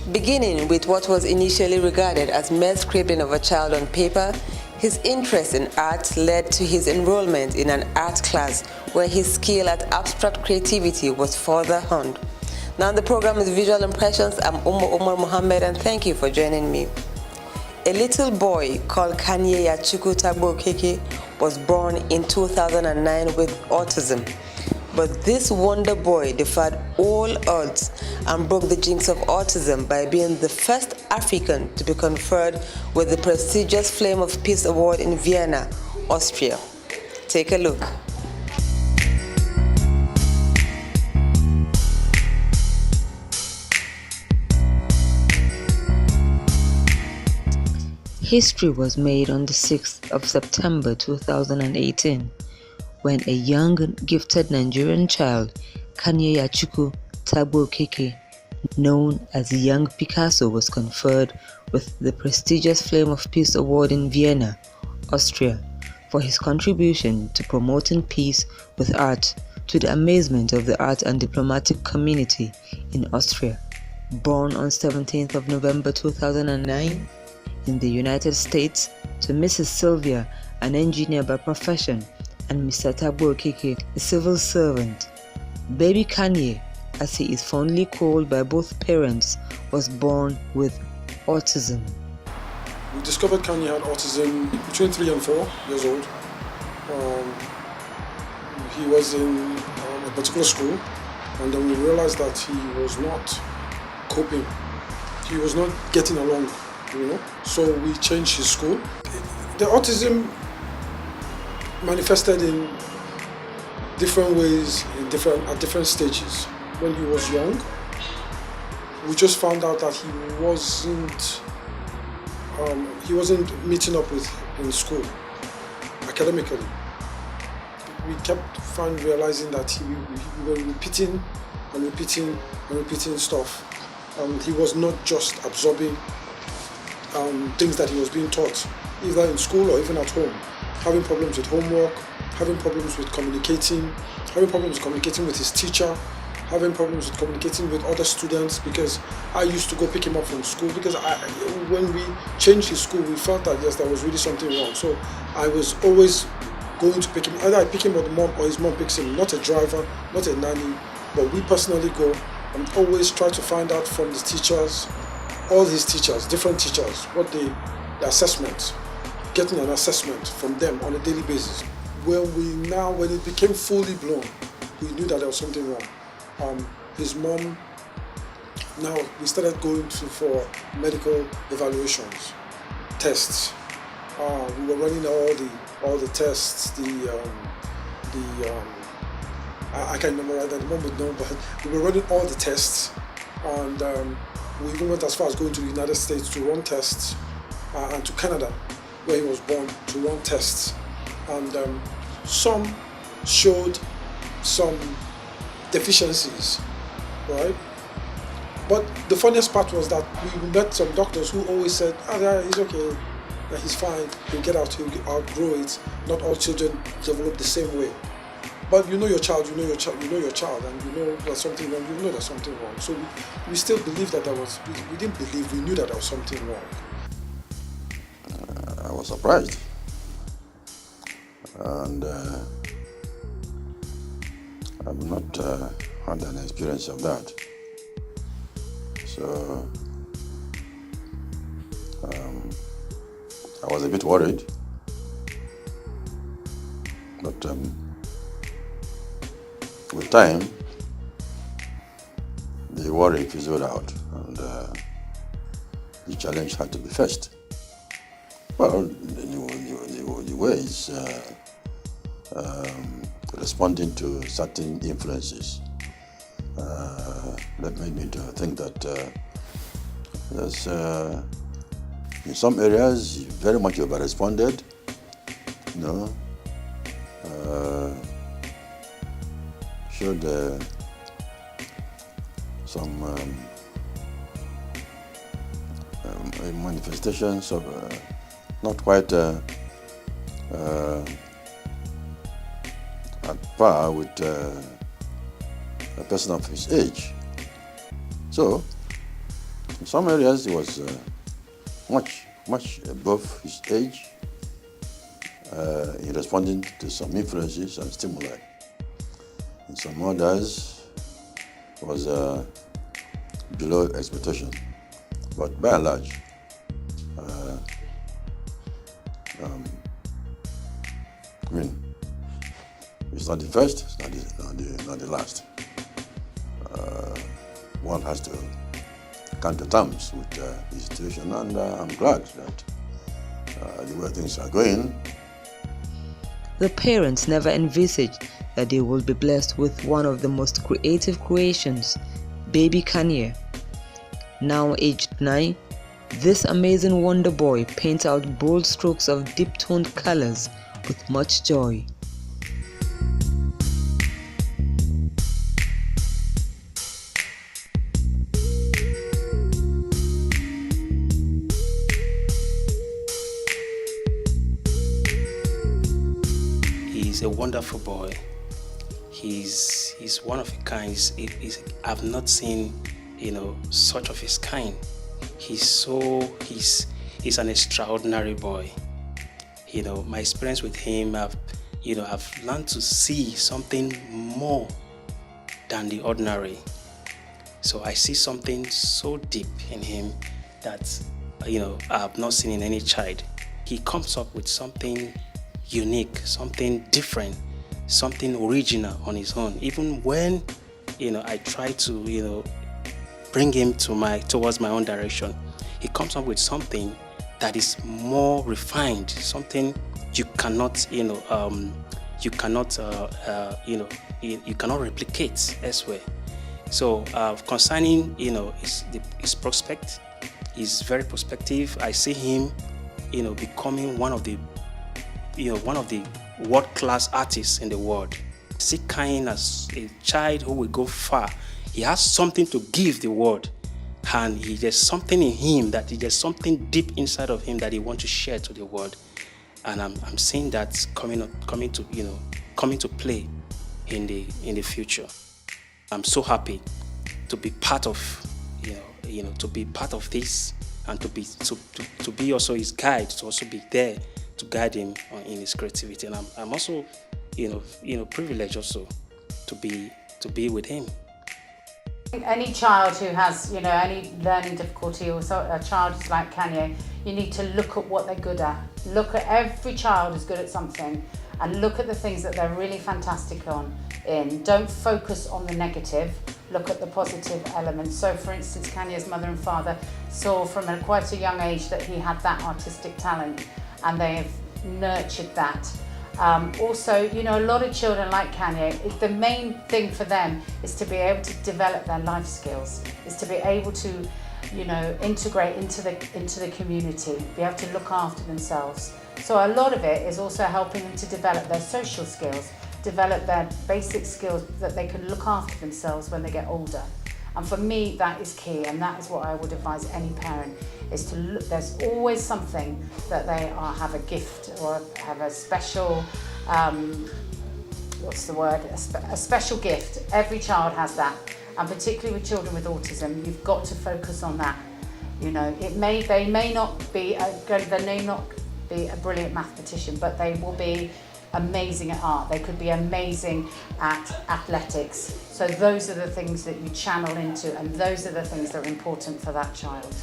Beginning with what was initially regarded as mere scribbling of a child on paper, his interest in art led to his enrollment in an art class where his skill at abstract creativity was further honed. Now the program is Visual Impressions. I'm Umar Mohammed, and thank you for joining me. A little boy called Kanyeyachukwu was born in 2009 with autism. But this wonder boy defied all odds and broke the jinx of autism by being the first African to be conferred with the prestigious Flame of Peace Award in Vienna, Austria. Take a look. History was made on the 6th of September 2018 when a young gifted Nigerian child, Kanyeyachukwu, known as Young Picasso, was conferred with the prestigious Flame of Peace Award in Vienna, Austria, for his contribution to promoting peace with art, to the amazement of the art and diplomatic community in Austria. Born on 17th of November 2009 in the United States to Mrs. Sylvia, an engineer by profession, and Mr. Tagbo Okeke, a civil servant. Baby Kanye, as he is fondly called by both parents, was born with autism. We discovered Kanye had autism between 3 and 4 years old. He was in a particular school, and then we realized that he was not coping. He was not getting along, So we changed his school. The autism manifested in different ways, at different stages. When he was young, we just found out that he wasn't meeting up with in school academically. We kept realizing that we were repeating stuff. He was not just absorbing things that he was being taught, either in school or even at home. Having problems with homework, having problems with communicating with his teacher, having problems with communicating with other students, because I used to go pick him up from school, because when we changed his school, we felt that yes, there was really something wrong. So I was always going to pick him, either I pick him or his mom picks him, not a driver, not a nanny, but we personally go and always try to find out from the teachers, all his teachers, different teachers, what the assessment, getting an assessment from them on a daily basis. When it became fully blown, we knew that there was something wrong. His mom, now we started going for medical evaluations, tests. We were running all the tests. I can't remember right at the moment, no, but we were running all the tests, and we even went as far as going to the United States to run tests, and to Canada, where he was born, to run tests. And some showed some deficiencies, right? But the funniest part was that we met some doctors who always said, yeah, he's okay, he's fine, he'll outgrow it. Not all children develop the same way. But you know your child, and you know there's something wrong, there's something wrong. So we still believe that we didn't believe, we knew that there was something wrong. I was surprised. And I've not had an experience of that. So I was a bit worried, but with time, the worry fizzled out, and the challenge had to be faced. Well, the way is responding to certain influences that made me to think that there's in some areas he very much over-responded, showed some manifestations of not quite at par with a person of his age. So In some areas, he was much above his age in responding to some influences and stimuli. In some others, it was below expectation. But by and large, I mean, it's not the first, it's not the last. One has to come to terms with the situation, and I'm glad that the way things are going. The parents never envisaged that they would be blessed with one of the most creative creations, baby Kanye. Now aged 9, this amazing wonder boy paints out bold strokes of deep-toned colors with much joy. He's a wonderful boy. He's one of a kind. I've not seen, such of his kind. He's an extraordinary boy. My experience with him, I've learned to see something more than the ordinary. So I see something so deep in him that, I've not seen in any child. He comes up with something unique, something different, something original on his own. Even when, I try to, bring him towards my own direction, he comes up with something that is more refined, something you cannot replicate elsewhere. So concerning, his prospect, he's very prospective. I see him, becoming one of the world-class artists in the world. I see Kanye as a child who will go far. He has something to give the world, and there's something in him there's something deep inside of him that he wants to share to the world. And I'm seeing that coming to play in the future. I'm so happy to be part of this, and to be also his guide, to also be there to guide him in his creativity. And I'm also privileged also to be with him. Any child who has any learning difficulty, or a child who's like Kanye, you need to look at what they're good at. Look at every child is good at something, and look at the things that they're really fantastic in. Don't focus on the negative, look at the positive elements. So for instance, Kanye's mother and father saw from quite a young age that he had that artistic talent, and they have nurtured that. Also, a lot of children like Kanye, the main thing for them is to be able to develop their life skills, is to be able to, integrate into the community, be able to look after themselves. So a lot of it is also helping them to develop their social skills, develop their basic skills that they can look after themselves when they get older. And for me, that is key, and that is what I would advise any parent, is to look. There's always something that they have a gift or have a special, a special gift. Every child has that, and particularly with children with autism, you've got to focus on that. They may not be a brilliant mathematician, but they will be amazing at art. They could be amazing at athletics. So those are the things that you channel into, and those are the things that are important for that child.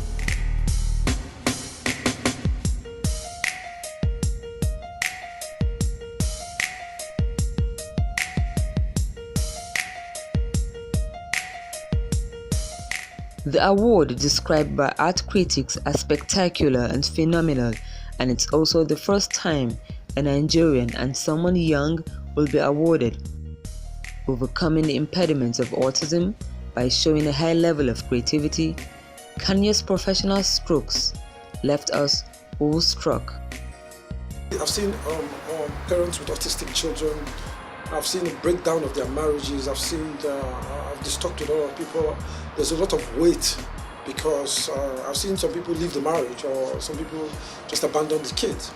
The award is described by art critics as spectacular and phenomenal, and it's also the first time a Nigerian and someone young will be awarded. Overcoming the impediments of autism by showing a high level of creativity, Kanye's professional strokes left us awestruck. I've seen parents with autistic children. I've seen a breakdown of their marriages. I've just talked to a lot of people. There's a lot of weight because I've seen some people leave the marriage, or some people just abandon the kids.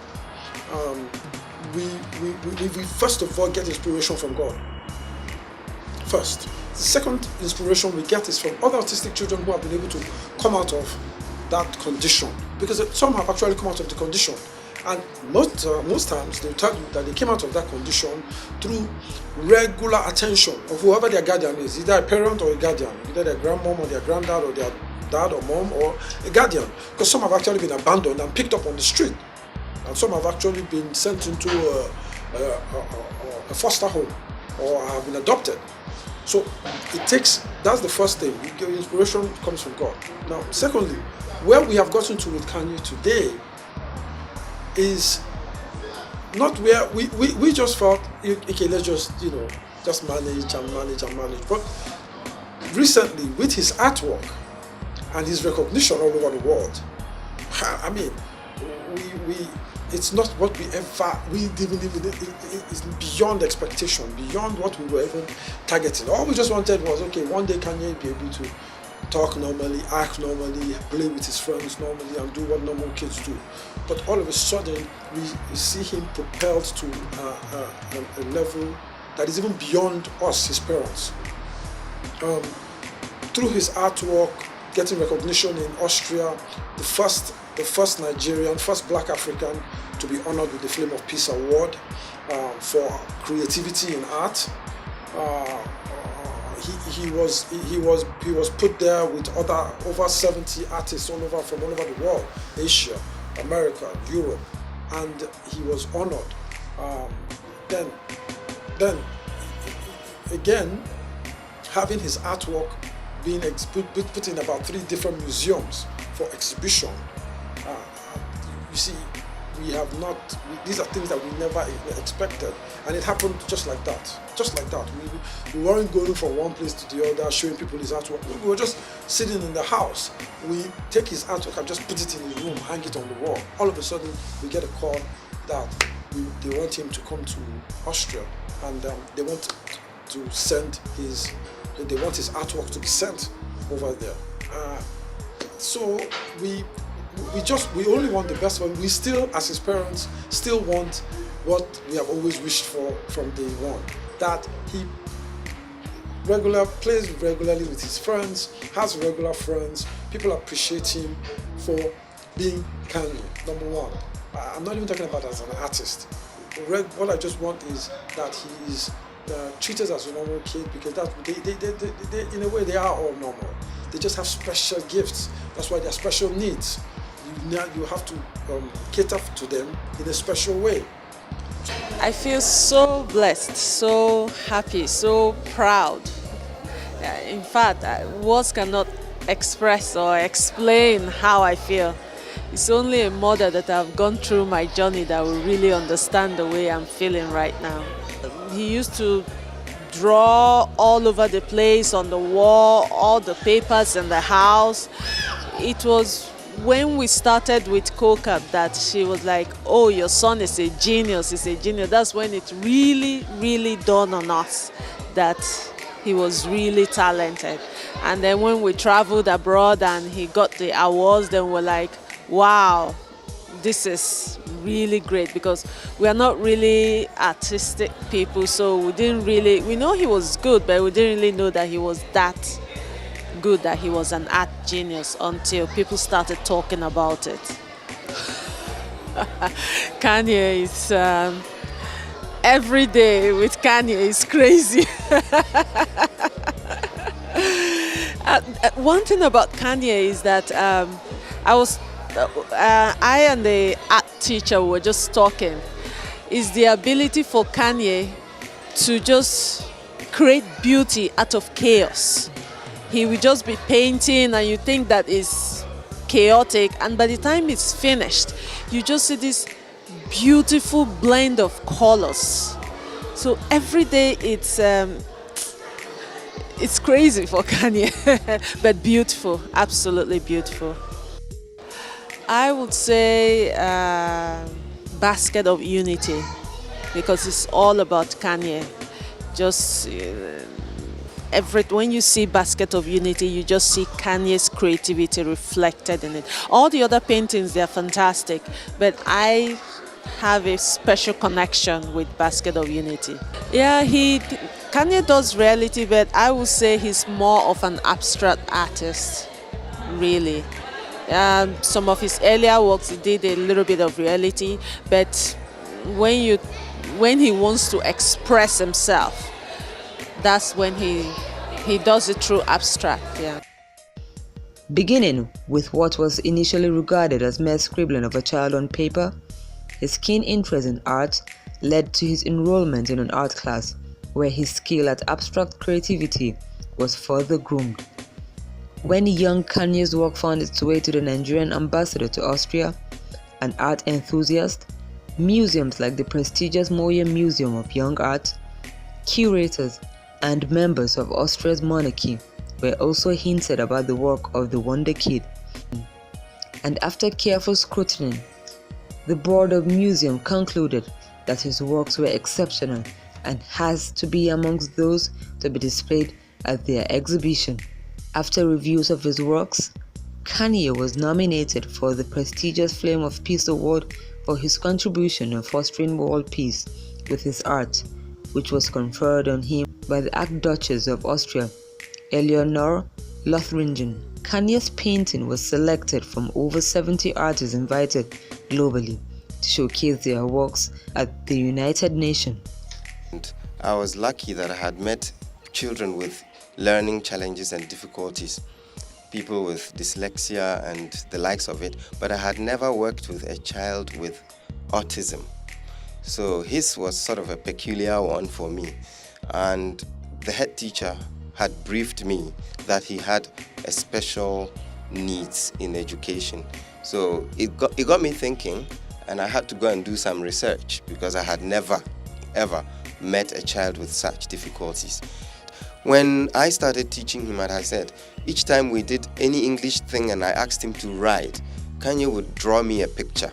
We first of all get inspiration from God. First. The second inspiration we get is from other autistic children who have been able to come out of that condition, because some have actually come out of the condition, and most times they'll tell you that they came out of that condition through regular attention of whoever their guardian is, either a parent or a guardian, either their grandmom or their granddad or their dad or mom or a guardian, because some have actually been abandoned and picked up on the street, and some have actually been sent into a foster home or have been adopted. So that's the first thing. Inspiration comes from God. Now, secondly, where we have gotten to with Kanye today is not where we just felt, okay, let's just manage. But recently, with his artwork and his recognition all over the world, I mean, it's not what we didn't even, it's beyond expectation, beyond what we were even targeting. All we just wanted was, okay, one day Kanye be able to talk normally, act normally, play with his friends normally, and do what normal kids do. But all of a sudden, we see him propelled to a level that is even beyond us, his parents. Through his artwork, getting recognition in Austria, the first Nigerian, first Black African to be honored with the Flame of Peace Award for creativity in art. He was put there with over 70 artists from all over the world, Asia, America, Europe, and he was honored. Then again, having his artwork being put in about 3 different museums for exhibition. You see, these are things that we never expected, and it happened just like that. We weren't going from one place to the other, showing people his artwork. We were just sitting in the house. We take his artwork and just put it in his room, hang it on the wall. All of a sudden, we get a call that they want him to come to Austria, and they want his artwork to be sent over there. So we only want the best one. We still, as his parents, still want what we have always wished for from day one. That he plays regularly with his friends, has regular friends. People appreciate him for being Kanye, number one. I'm not even talking about as an artist. What I just want is that he is treated as a normal kid, because they in a way they are all normal. They just have special gifts. That's why they're special needs. You have to cater to them in a special way. I feel so blessed, so happy, so proud. In fact, words cannot express or explain how I feel. It's only a mother that I've gone through my journey that will really understand the way I'm feeling right now. He used to draw all over the place, on the wall, all the papers in the house. It was when we started with Coca that she was like, oh, your son is a genius, he's a genius. That's when it really, really dawned on us that he was really talented. And then when we traveled abroad and he got the awards, then we're like, wow, this is really great, because we are not really artistic people, so we know he was good, but we didn't really know that he was that good, that he was an art genius, until people started talking about it. Kanye is every day with Kanye is crazy. One thing about Kanye is that I and the art teacher were just talking, is the ability for Kanye to just create beauty out of chaos. He will just be painting and you think that is chaotic, and by the time it's finished, you just see this beautiful blend of colors. So every day it's crazy for Kanye, but beautiful, absolutely beautiful. I would say Basket of Unity, because it's all about Kanye. Just when you see Basket of Unity, you just see Kanye's creativity reflected in it. All the other paintings, they're fantastic, but I have a special connection with Basket of Unity. Yeah, Kanye does reality, but I would say he's more of an abstract artist, really. Some of his earlier works, he did a little bit of reality, but when he wants to express himself, that's when he does it through abstract. Yeah. Beginning with what was initially regarded as mere scribbling of a child on paper, his keen interest in art led to his enrollment in an art class where his skill at abstract creativity was further groomed. When young Kanye's work found its way to the Nigerian ambassador to Austria, an art enthusiast, museums like the prestigious Moyer Museum of Young Art, curators, and members of Austria's monarchy were also hinted about the work of the Wonder Kid. And after careful scrutiny, the board of museum concluded that his works were exceptional and has to be amongst those to be displayed at their exhibition. After reviews of his works, Kanye was nominated for the prestigious Flame of Peace Award for his contribution in fostering world peace with his art, which was conferred on him by the Archduchess of Austria, Eleonore Lothringen. Kanye's painting was selected from over 70 artists invited globally to showcase their works at the United Nations. I was lucky that I had met children with learning challenges and difficulties, people with dyslexia and the likes of it, but I had never worked with a child with autism. So his was sort of a peculiar one for me. And the head teacher had briefed me that he had a special needs in education. So it got me thinking, and I had to go and do some research because I had never, ever met a child with such difficulties. When I started teaching him, as I said, each time we did any English thing and I asked him to write, Kanye would draw me a picture.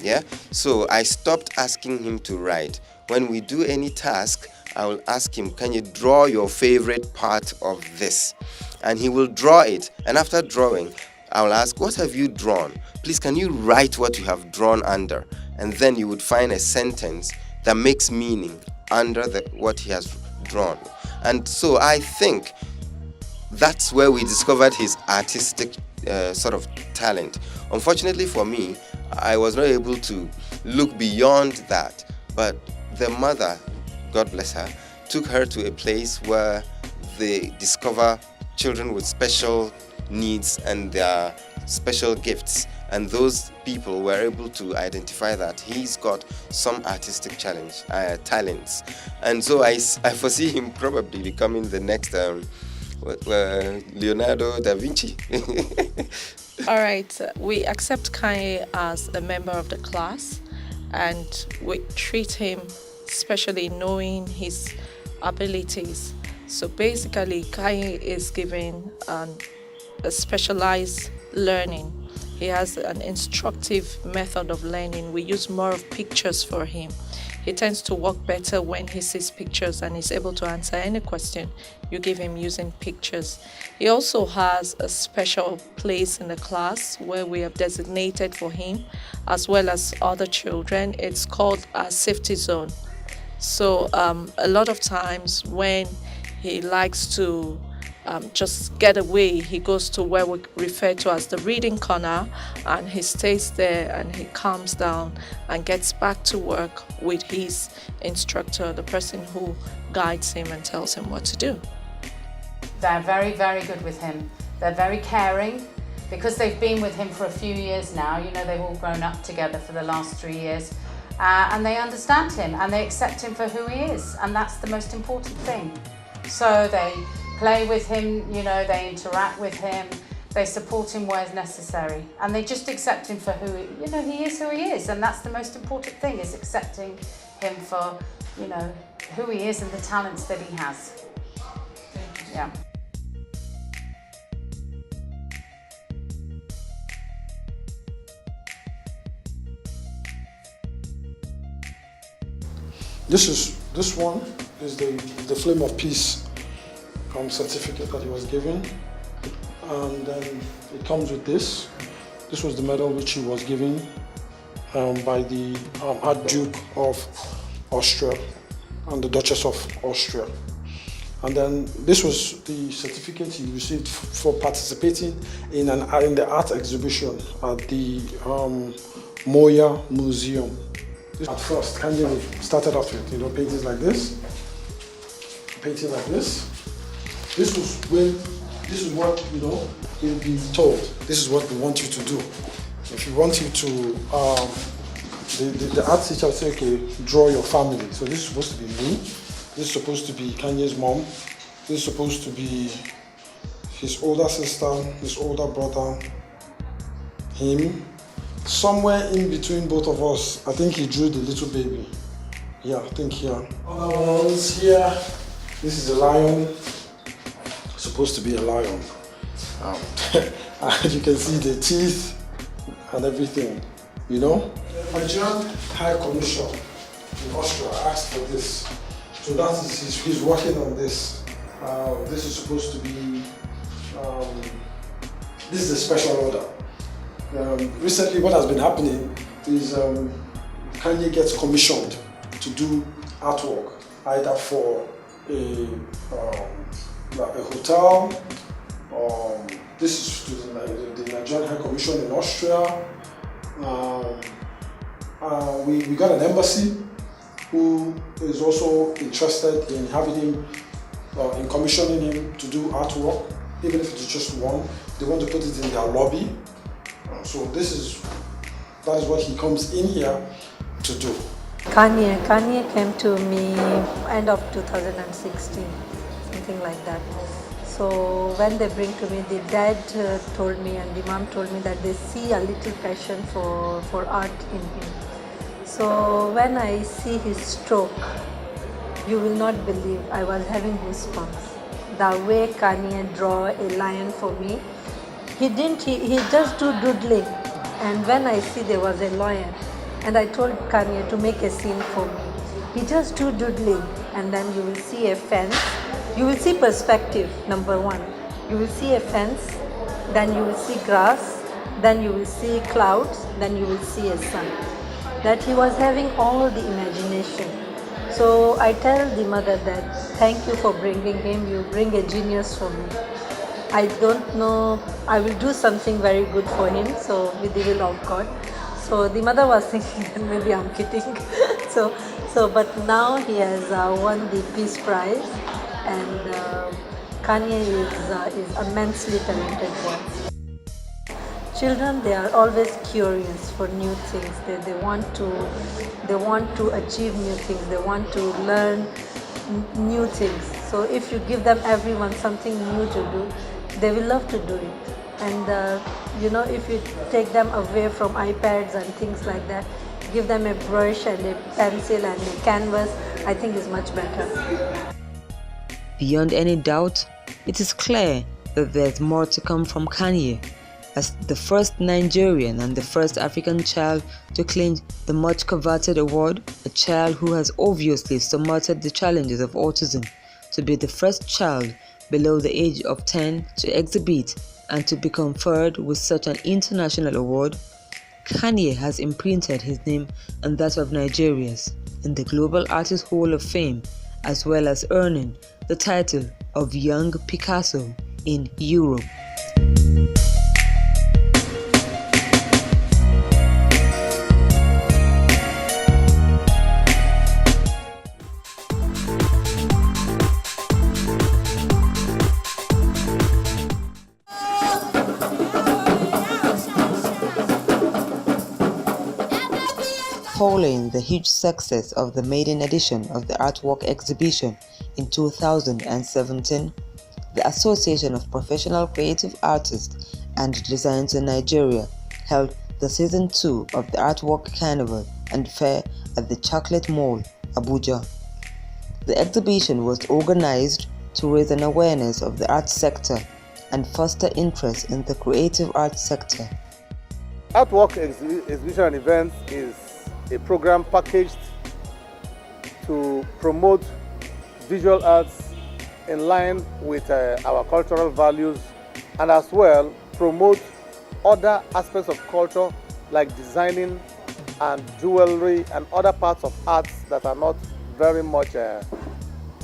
Yeah? So I stopped asking him to write. When we do any task, I will ask him, can you draw your favorite part of this? And he will draw it. And after drawing, I will ask, what have you drawn? Please, can you write what you have drawn under? And then you would find a sentence that makes meaning under what he has drawn. And so I think that's where we discovered his artistic sort of talent. Unfortunately for me, I was not able to look beyond that. But the mother, God bless her, took her to a place where they discover children with special needs and their special gifts. And those people were able to identify that he's got some artistic talents. And so I foresee him probably becoming the next Leonardo da Vinci. All right, we accept Kanye as a member of the class, and we treat him especially knowing his abilities. So basically, Kanye is given a specialized learning. He has an instructive method of learning. We use more of pictures for him. He tends to work better when he sees pictures and is able to answer any question you give him using pictures. He also has a special place in the class where we have designated for him, as well as other children. It's called a safety zone. So a lot of times when he likes to just get away, he goes to where we refer to as the reading corner, and he stays there and he calms down and gets back to work with his instructor, the person who guides him and tells him what to do. They're very, very good with him. They're very caring because they've been with him for a few years now. You know, they've all grown up together for the last 3 years. And they understand him and they accept him for who he is, and that's the most important thing. So they play with him, you know, they interact with him, they support him where necessary, and they just accept him for who he is, and that's the most important thing, is accepting him for, who he is and the talents that he has. Yeah. This one is the Flame of Peace certificate that he was given, and then it comes with this. This was the medal which he was given by the Archduke of Austria and the Duchess of Austria. And then this was the certificate he received for participating in the art exhibition at the Moya Museum. At first, Kanye started off with paintings like this, painting like this. This is what you'll be told. This is what we want you to do. If you want you to, the art teacher will say, okay, draw your family. So this is supposed to be me. This is supposed to be Kanye's mom. This is supposed to be his older sister, his older brother, him. Somewhere in between both of us, I think he drew the little baby. Yeah, I think here. Other ones here. This is a lion. It's supposed to be a lion. As you can see the teeth and everything, Nigerian High Commission in Austria asked for this. So that is, he's working on this. This is supposed to be, this is a special order. Recently what has been happening is Kanye gets commissioned to do artwork, either for a hotel, this is to the Nigerian High Commission in Austria. We got an embassy who is also interested in having him, in commissioning him to do artwork, even if it's just one. They want to put it in their lobby. So that is what he comes in here to do. Kanye came to me end of 2016, something like that. So when they bring to me, the dad told me and the mom told me that they see a little passion for art in him. So when I see his stroke, you will not believe, I was having goosebumps. The way Kanye draw a lion for me, he just do doodling. And when I see there was a lion, and I told Kanye to make a scene for me, he just do doodling, and then you will see a fence. You will see perspective, number one. You will see a fence, then you will see grass, then you will see clouds, then you will see a sun. That he was having all the imagination. So I tell the mother that, thank you for bringing him, you bring a genius for me. I don't know, I will do something very good for him, so with the will of God. So the mother was thinking that maybe I'm kidding. But now he has won the Peace Prize, and Kanye is immensely talented boy. Children, they are always curious for new things. They want to achieve new things. They want to learn new things. So if you give them everyone something new to do, they will love to do it. And if you take them away from iPads and things like that, give them a brush and a pencil and a canvas, I think is much better. Beyond any doubt, it is clear that there's more to come from Kanye, as the first Nigerian and the first African child to claim the much coveted award, a child who has obviously surmounted the challenges of autism, to be the first child below the age of 10 to exhibit and to be conferred with such an international award. Kanye has imprinted his name and that of Nigeria's in the Global Artist Hall of Fame, as well as earning the title of Young Picasso in Europe. Following the huge success of the maiden edition of the artwork exhibition in 2017, the Association of Professional Creative Artists and Designers in Nigeria held the Season 2 of the Artwork Carnival and Fair at the Chocolate Mall, Abuja. The exhibition was organized to raise an awareness of the art sector and foster interest in the creative arts sector. Artwork exhibition and events is a program packaged to promote visual arts in line with our cultural values, and as well promote other aspects of culture like designing and jewelry and other parts of arts that are not very much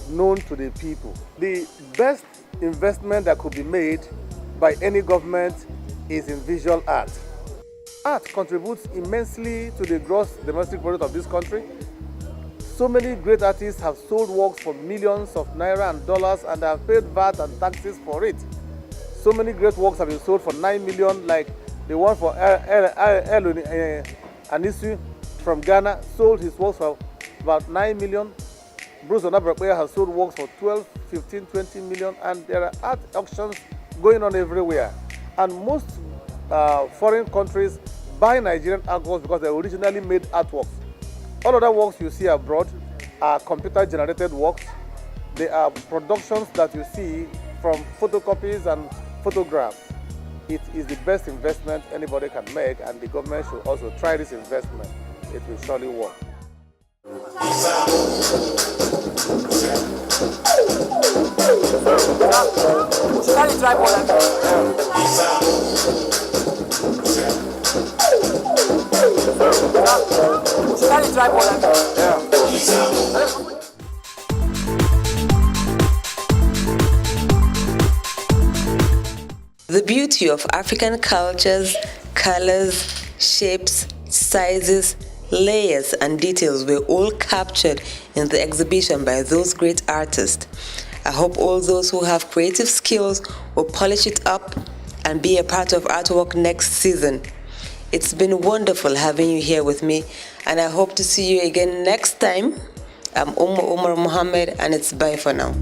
known to the people. The best investment that could be made by any government is in visual art. Art contributes immensely to the gross domestic product of this country. So many great artists have sold works for millions of naira and dollars and have paid VAT and taxes for it. So many great works have been sold for 9 million, like the one for Anisu from Ghana sold his works for about 9 million. Bruce Onabrakwe has sold works for 12, 15, 20 million, and there are art auctions going on everywhere. And most foreign countries buy Nigerian artworks because they originally made artworks. All other works you see abroad are computer-generated works. They are productions that you see from photocopies and photographs. It is the best investment anybody can make, and the government should also try this investment. It will surely work. The beauty of African cultures, colors, shapes, sizes, layers and details were all captured in the exhibition by those great artists. I hope all those who have creative skills will polish it up and be a part of artwork next season. It's been wonderful having you here with me, and I hope to see you again next time. I'm Umar Muhammad, and it's bye for now.